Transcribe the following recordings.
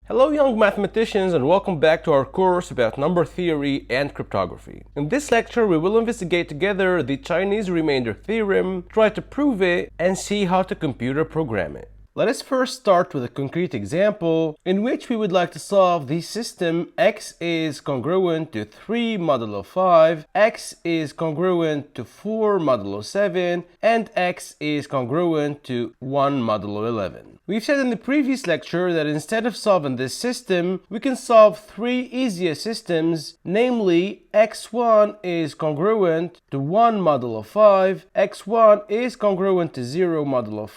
Hello young mathematicians, and welcome back to our course about number theory and cryptography. In this lecture we will investigate together the Chinese remainder theorem, try to prove it, and see how to computer program it. Let us first start with a concrete example in which we would like to solve the system x is congruent to 3 modulo 5, x is congruent to 4 modulo 7, and x is congruent to 1 modulo 11. We've said in the previous lecture that instead of solving this system, we can solve three easier systems, namely x1 is congruent to 1 modulo 5, x1 is congruent to 0 modulo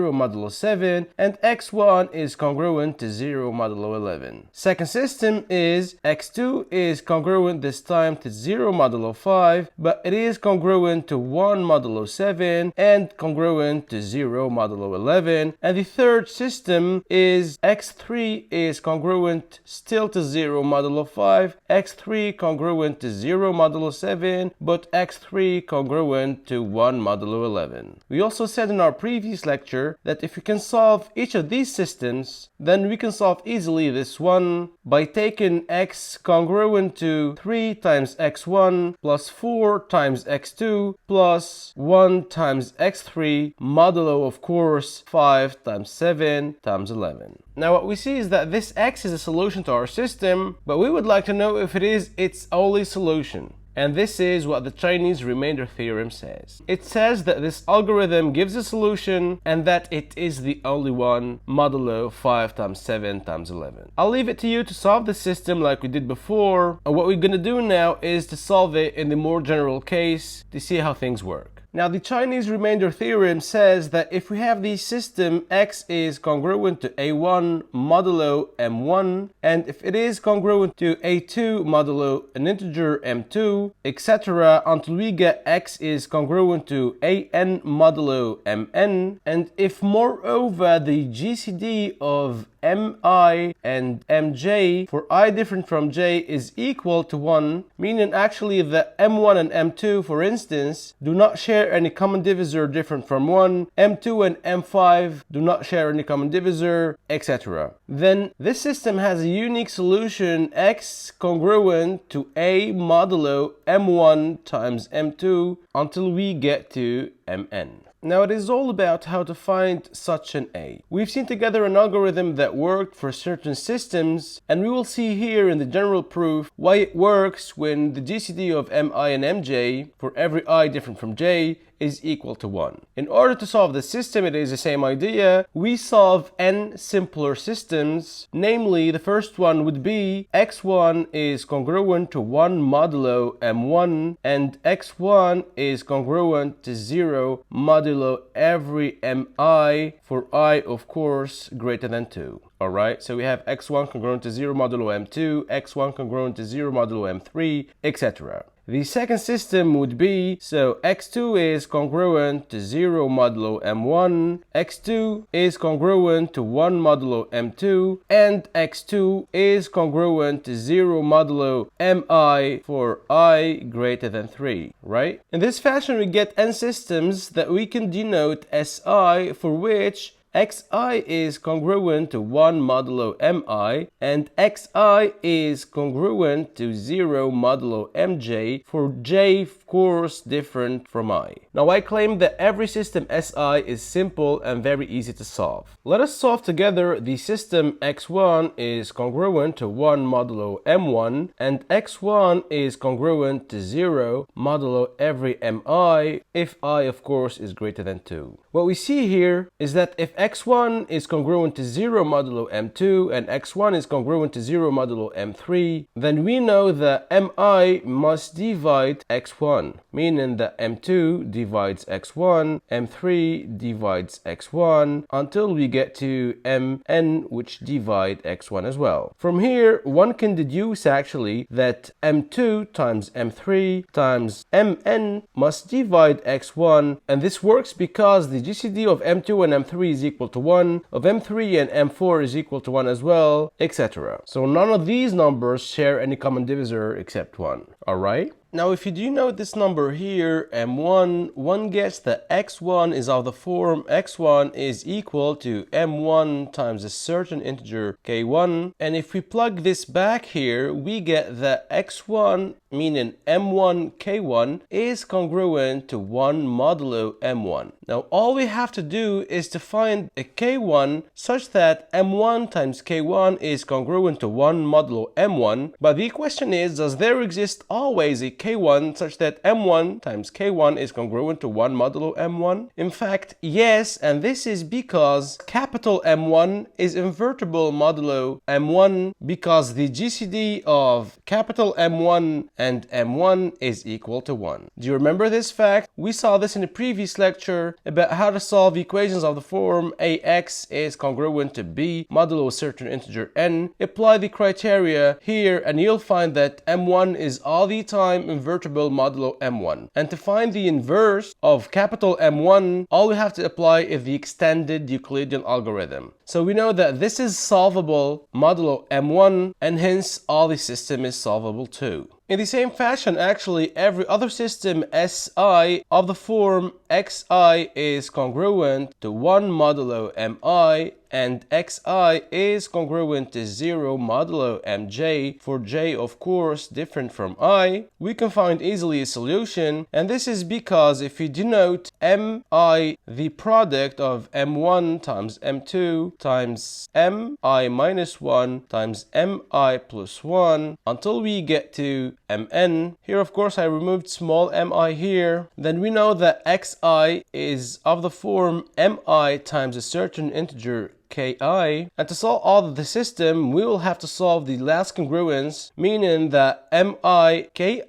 0 modulo 7, and x1 is congruent to 0 modulo 11. Second system is x2 is congruent this time to 0 modulo 5, but it is congruent to 1 modulo 7 and congruent to 0 modulo 11. And the third system is x3 is congruent still to 0 modulo 5, x3 congruent to 0 modulo 7, but x3 congruent to 1 modulo 11. We also said in our previous lecture that if we can solve each of these systems, then we can solve easily this one by taking x congruent to 3 times x1 plus 4 times x2 plus 1 times x3 modulo, of course, 5 times 7 times 11. Now what we see is that this x is a solution to our system, but we would like to know if it is its only solution. And this is what the Chinese remainder theorem says. It says that this algorithm gives a solution and that it is the only one, modulo 5 times 7 times 11. I'll leave it to you to solve the system like we did before, and what we're going to do now is to solve it in the more general case to see how things work. Now, the Chinese remainder theorem says that if we have the system x is congruent to a1 modulo m1, and if it is congruent to a2 modulo an integer m2, etc., until we get x is congruent to an modulo mn, and if moreover the GCD of mi and mj for I different from j is equal to 1, meaning actually that m1 and m2, for instance, do not share any common divisor different from 1, m2 and m5 do not share any common divisor, etc. Then this system has a unique solution, x congruent to a modulo m1 times m2 until we get to mn. Now it is all about how to find such an A. We've seen together an algorithm that worked for certain systems, and we will see here in the general proof why it works when the GCD of mi and mj for every I different from j is equal to 1. In order to solve the system, it is the same idea. We solve n simpler systems, namely the first one would be x1 is congruent to 1 modulo m1 and x1 is congruent to 0 modulo every mi for I, of course, greater than 2. Alright, so we have x1 congruent to 0 modulo m2, x1 congruent to 0 modulo m3, etc. The second system would be, so x2 is congruent to 0 modulo m1, x2 is congruent to 1 modulo m2, and x2 is congruent to 0 modulo mi for I greater than 3, right? In this fashion we get n systems that we can denote Si, for which xi is congruent to 1 modulo mi and xi is congruent to 0 modulo mj for j, of course, different from I. Now I claim that every system Si is simple and very easy to solve. Let us solve together the system x1 is congruent to 1 modulo m1 and x1 is congruent to 0 modulo every mi if I, of course, is greater than 2. What we see here is that if x1 is congruent to 0 modulo m2 and x1 is congruent to 0 modulo m3, then we know that mi must divide x1, meaning that m2 divides x1, m3 divides x1, until we get to mn, which divide x1 as well. From here, one can deduce actually that m2 times m3 times mn must divide x1, and this works because the GCD of m2 and m3 is equal to 1, of m3 and m4 is equal to 1 as well, etc. So none of these numbers share any common divisor except 1. Alright? Now, if you do note this number here, m1, one gets that x1 is of the form x1 is equal to m1 times a certain integer k1. And if we plug this back here, we get that x1, meaning m1 k1, is congruent to 1 modulo m1. Now, all we have to do is to find a k1 such that m1 times k1 is congruent to 1 modulo m1. But the question is, does there exist always a k1 such that m1 times k1 is congruent to 1 modulo m1? In fact, yes, and this is because capital M1 is invertible modulo m1 because the GCD of capital M1 and m1 is equal to 1. Do you remember this fact? We saw this in a previous lecture about how to solve equations of the form ax is congruent to b modulo a certain integer n. Apply the criteria here and you'll find that m1 is all the time invertible modulo m1. And to find the inverse of capital M1, all we have to apply is the extended Euclidean algorithm. So we know that this is solvable modulo m1, and hence all the system is solvable too. In the same fashion, actually, every other system Si of the form xi is congruent to 1 modulo mi, and xi is congruent to 0 modulo mj, for j of course different from I, we can find easily a solution. And this is because if we denote mi the product of m1 times m2 times mi minus 1 times mi plus 1 until we get to mn, here of course I removed small mi here, then we know that xi is of the form mi times a certain integer ki, and to solve all of the system we will have to solve the last congruence, meaning that mi ki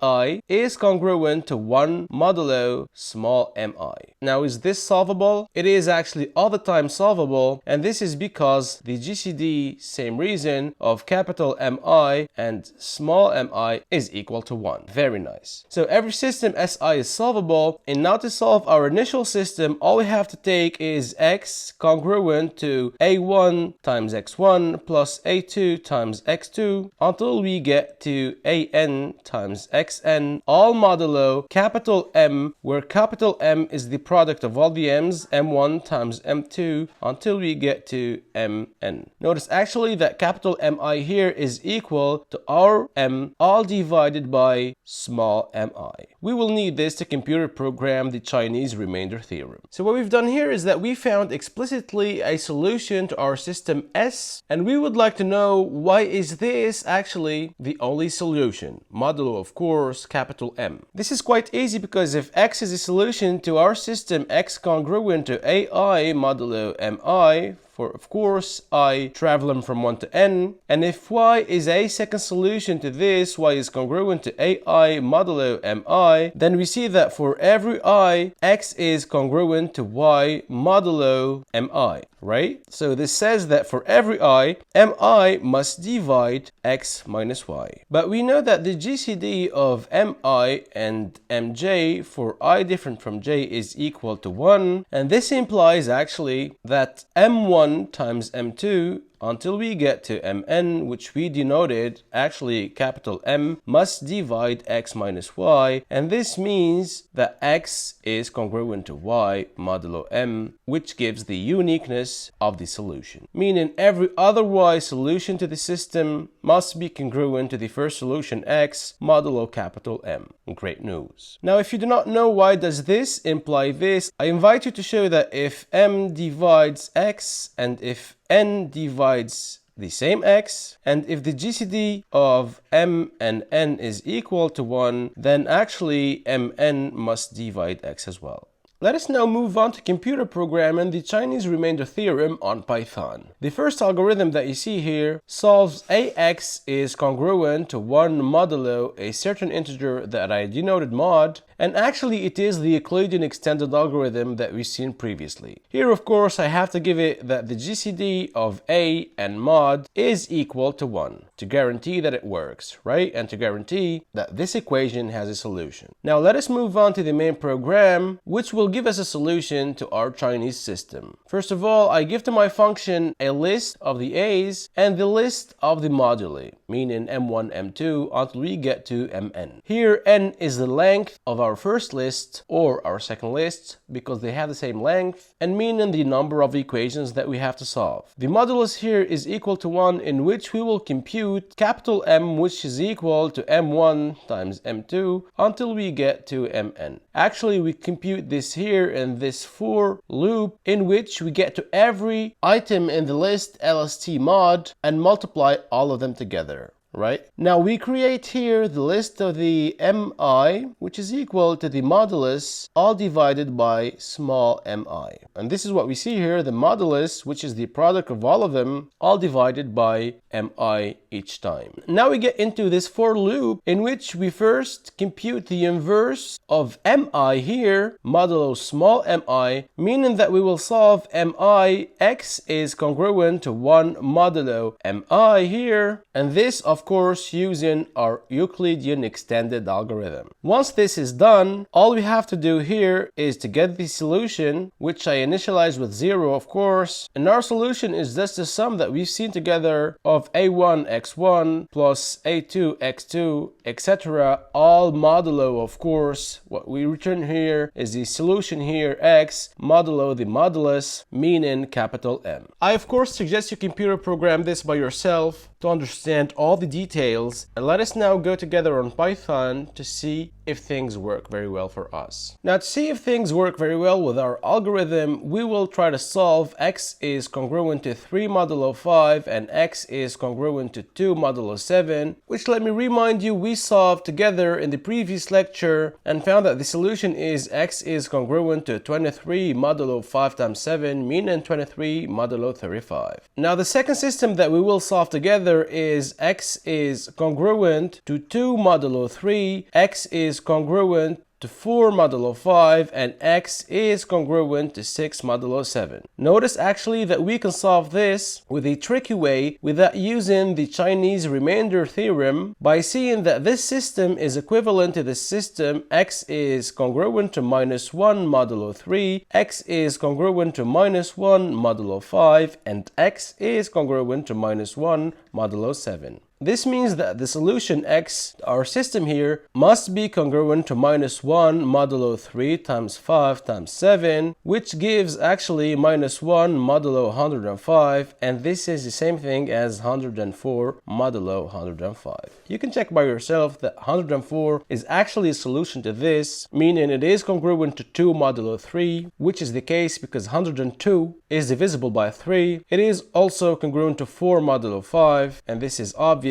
is congruent to 1 modulo small mi. Now, is this solvable? It is actually all the time solvable, and this is because the GCD, same reason, of capital Mi and small mi is equal to 1. Very nice. So every system Si is solvable, and now to solve our initial system, all we have to take is x congruent to a1 times x1 plus a2 times x2 until we get to an times xn, all modulo capital M, where capital M is the product of all the m's, m1 times m2, until we get to mn. Notice actually that capital Mi here is equal to our m all divided by small mi. We will need this to computer program the Chinese remainder theorem. So what we've done here is that we found explicitly a solution to our system S, and we would like to know why is this actually the only solution, modulo of course capital M. This is quite easy because if X is a solution to our system X congruent to AI modulo Mi, for of course I traveling from 1 to n, and if y is a second solution to this, y is congruent to ai modulo mi, then we see that for every I, x is congruent to y modulo mi, right? So this says that for every I, mi must divide x minus y. But we know that the GCD of mi and mj for I different from j is equal to 1, and this implies actually that m1 times m2 until we get to mn, which we denoted actually capital M, must divide x minus y, and this means that x is congruent to y modulo m, which gives the uniqueness of the solution, meaning every other y solution to the system must be congruent to the first solution x modulo capital M. Great news. Now, if you do not know why does this imply this, I invite you to show that if m divides x and if n divides the same x, and if the GCD of m and n is equal to 1, then actually mn must divide x as well. Let us now move on to computer programming the Chinese remainder theorem on Python. The first algorithm that you see here solves ax is congruent to 1 modulo a certain integer that I denoted mod, and actually it is the Euclidean extended algorithm that we've seen previously. Here of course I have to give it that the GCD of a and mod is equal to 1 to guarantee that it works, right? And to guarantee that this equation has a solution. Now let us move on to the main program, which will give us a solution to our Chinese system. First of all, I give to my function a list of the a's and the list of the moduli. meaning m1, m2, until we get to mn. Here, n is the length of our first list or our second list, because they have the same length, and meaning the number of equations that we have to solve. The modulus here is equal to 1, in which we will compute capital M, which is equal to m1 times m2 until we get to mn. Actually, we compute this here in this for loop, in which we get to every item in the list LST mod and multiply all of them together. Right? Now we create here the list of the mi, which is equal to the modulus all divided by small mi. And this is what we see here, the modulus, which is the product of all of them, all divided by mi each time. Now we get into this for loop, in which we first compute the inverse of mi here, modulo small mi, meaning that we will solve mi, x is congruent to 1 modulo mi here, and this of course using our Euclidean extended algorithm. Once this is done, all we have to do here is to get the solution, which I initialize with 0 of course, and our solution is just the sum that we've seen together of a1 x1 plus a2 x2 etc. all modulo of course. What we return here is the solution here, x modulo the modulus, meaning capital M. I of course suggest you computer program this by yourself to understand all the details, and let us now go together on Python to see if things work very well for us. Now, to see if things work very well with our algorithm, we will try to solve x is congruent to 3 modulo 5 and x is congruent to 2 modulo 7, which, let me remind you, we solved together in the previous lecture and found that the solution is x is congruent to 23 modulo 5 times 7, meaning 23 modulo 35. Now, the second system that we will solve together is x is congruent to 2 modulo 3, x is congruent to 4 modulo 5, and x is congruent to 6 modulo 7. Notice actually that we can solve this with a tricky way without using the Chinese remainder theorem, by seeing that this system is equivalent to the system x is congruent to minus 1 modulo 3, x is congruent to minus 1 modulo 5, and x is congruent to minus 1 modulo 7. This means that the solution x, our system here, must be congruent to minus 1 modulo 3 times 5 times 7, which gives actually minus 1 modulo 105, and this is the same thing as 104 modulo 105. You can check by yourself that 104 is actually a solution to this, meaning it is congruent to 2 modulo 3, which is the case because 102 is divisible by 3. It is also congruent to 4 modulo 5, and this is obvious,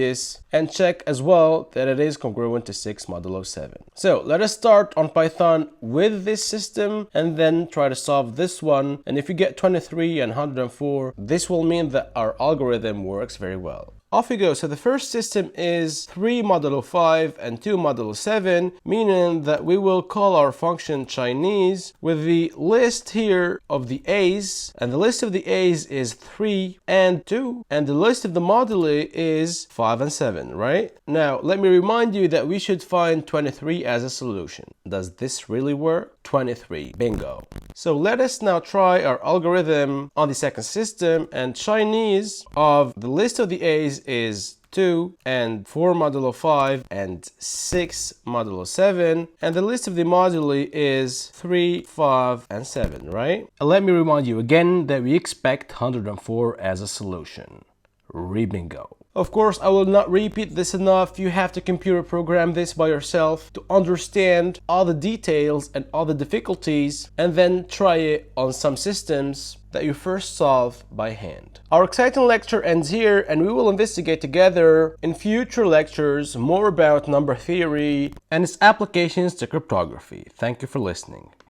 and check as well that it is congruent to 6 modulo 7. So let us start on Python with this system and then try to solve this one, and if you get 23 and 104, this will mean that our algorithm works very well. Off we go. So the first system is 3 modulo 5 and 2 modulo 7, meaning that we will call our function Chinese with the list here of the a's, and the list of the a's is 3 and 2, and the list of the moduli is 5 and 7, right? Now, let me remind you that we should find 23 as a solution. Does this really work? 23, bingo. So let us now try our algorithm on the second system, and Chinese of the list of the a's is 2 and 4 modulo 5 and 6 modulo 7, and the list of the moduli is 3, 5 and 7, right? And let me remind you again that we expect 104 as a solution. Re-bingo. Of course, I will not repeat this enough. You have to computer program this by yourself to understand all the details and all the difficulties, and then try it on some systems that you first solve by hand. Our exciting lecture ends here, and we will investigate together in future lectures more about number theory and its applications to cryptography. Thank you for listening.